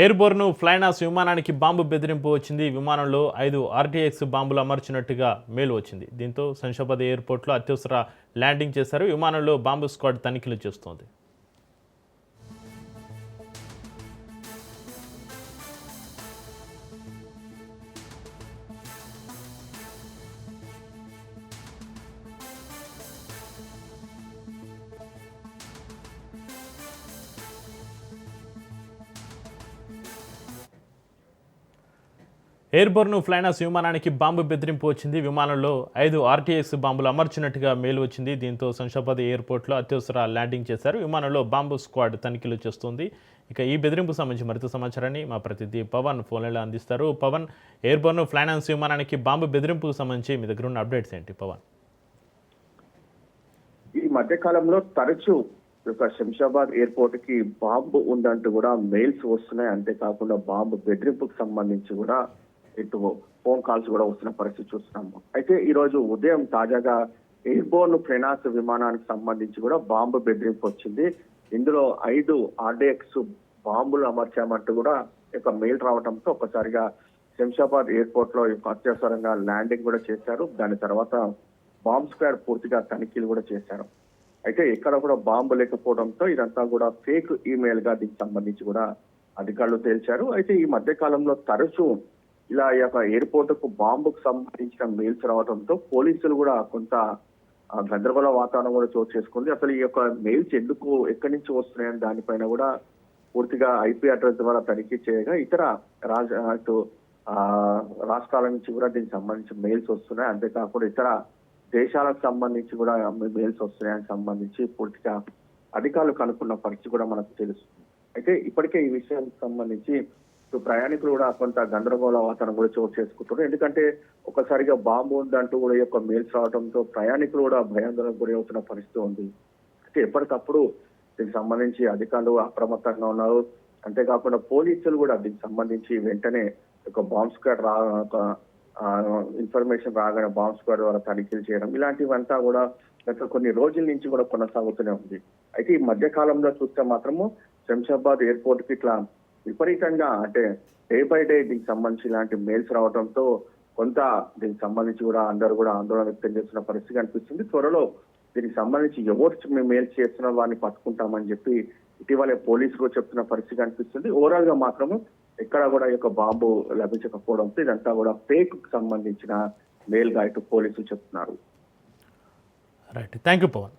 Airborne ఫ్లైనాస్ విమానానికి bomb బెదిరింపు వచ్చింది. విమానంలో 5 ఆర్టీఎక్స్ బాంబులు అమర్చినట్టుగా మేలు వచ్చింది. దీంతో శంషాబాద్ ఎయిర్పోర్ట్లో అత్యవసర ల్యాండింగ్ చేశారు. విమానంలో బాంబు స్క్వాడ్ తనిఖీలు చేస్తోంది. ఎయిర్బోర్న్ ఫ్లైనాస్ విమానానికి బాంబు బెదిరింపు వచ్చింది. విమానంలో 5 ఆర్టీఎక్స్ బాంబులు అమర్చినట్టుగా మేలు వచ్చింది. దీంతో శంషాబాద్ ఎయిర్పోర్ట్లో అత్యవసర ల్యాండింగ్ చేశారు. విమానంలో బాంబు స్క్వాడ్ తనిఖీలు చేస్తోంది. ఇక ఈ బెదిరింపు సంబంధించి మరింత సమాచారాన్ని మా ప్రతినిధి పవన్ ఫోన్లో అందిస్తారు. పవన్, ఎయిర్బోర్న్ ఫ్లైనాస్ విమానానికి బాంబు బెదిరింపుకు సంబంధించి మీ దగ్గర ఉన్న అప్డేట్స్ ఏంటి పవన్? ఈ మధ్య కాలంలో తరచూ శంషాబాద్ ఎయిర్పోర్ట్ కి బాంబు ఉందంటూ కూడా మెయిల్స్ వస్తున్నాయి. అంతేకాకుండా బాంబు బెదిరింపుకు సంబంధించి కూడా ఇటు ఫోన్ కాల్స్ కూడా వస్తున్న పరిస్థితి చూస్తున్నాము. అయితే ఈ రోజు ఉదయం తాజాగా ఎయిర్బోర్న్ ఫ్లైనాస్ విమానానికి సంబంధించి కూడా బాంబు బెదిరింపు వచ్చింది. ఇందులో 5 ఆర్డీఎక్స్ బాంబులు అమర్చామంటూ కూడా మెయిల్ రావడంతో ఒక్కసారిగా శంషాబాద్ ఎయిర్పోర్ట్ లో అత్యవసరంగా ల్యాండింగ్ కూడా చేశారు. దాని తర్వాత బాంబ్ స్క్వాడ్ పూర్తిగా తనిఖీలు కూడా చేశారు. అయితే ఎక్కడ కూడా బాంబు లేకపోవడంతో ఇదంతా కూడా ఫేక్ ఈమెయిల్ గా దీనికి సంబంధించి కూడా అధికారులు తేల్చారు. అయితే ఈ మధ్య కాలంలో తరచూ ఇలా ఎయిర్పోర్ట్ కు బాంబుకు సంబంధించిన మెయిల్స్ రావడంతో పోలీసులు కూడా కొంత గందరగోళ వాతావరణం కూడా చోటు చేసుకుంది. అసలు ఈ మెయిల్స్ ఎక్కడి నుంచి వస్తున్నాయని దానిపైన కూడా పూర్తిగా ఐపీ అడ్రస్ ద్వారా తనిఖీ చేయగా ఇతర రాష్ట్రాల నుంచి కూడా దీనికి సంబంధించిన మెయిల్స్ వస్తున్నాయి. అంతేకాకుండా ఇతర దేశాలకు సంబంధించి కూడా మెయిల్స్ వస్తున్నాయని సంబంధించి పూర్తిగా అధికారులు కనుక్కున్న పరిస్థితి కూడా మనకు తెలుస్తుంది. అయితే ఇప్పటికే ఈ విషయానికి సంబంధించి ప్రయాణికులు కూడా కొంత గందరగోళ వాతావరణం కూడా చోటు చేసుకుంటున్నారు. ఎందుకంటే ఒకసారిగా బాంబు ఉందంటూ కూడా మెయిల్స్ రావడంతో ప్రయాణికులు కూడా భయాందోళనకు గురి అవుతున్న పరిస్థితి ఉంది. అయితే ఎప్పటికప్పుడు దీనికి సంబంధించి అధికారులు అప్రమత్తంగా ఉన్నారు. అంతేకాకుండా పోలీసులు కూడా దీనికి సంబంధించి వెంటనే బాంబ్ స్క్వాడ్ ఇన్ఫర్మేషన్ రాగానే బాంబ్ స్క్వాడ్ ద్వారా తనిఖీలు చేయడం ఇలాంటివంతా కూడా గత కొన్ని రోజుల నుంచి కూడా కొనసాగుతూనే ఉంది. అయితే ఈ మధ్య కాలంలో చూస్తే మాత్రము శంషాబాద్ ఎయిర్పోర్ట్ కి ఇట్లా విపరీతంగా అంటే డే బై డే దీనికి సంబంధించి ఇలాంటి మెయిల్స్ రావడంతో కొంత దీనికి సంబంధించి కూడా అందరూ కూడా ఆందోళన వ్యక్తం చేస్తున్న పరిస్థితి కనిపిస్తుంది. త్వరలో దీనికి సంబంధించి ఎవరు మేము మెయిల్స్ చేస్తున్న వారిని పట్టుకుంటామని చెప్పి ఇటీవలే పోలీసులు చెప్తున్న పరిస్థితి కనిపిస్తుంది. ఓవరాల్ గా మాత్రము ఎక్కడ కూడా బాంబు లభించకపోవడంతో ఇదంతా కూడా ఫేక్ కు సంబంధించిన మెయిల్ గా ఇటు పోలీసులు చెప్తున్నారు. Right, thank you Pawan.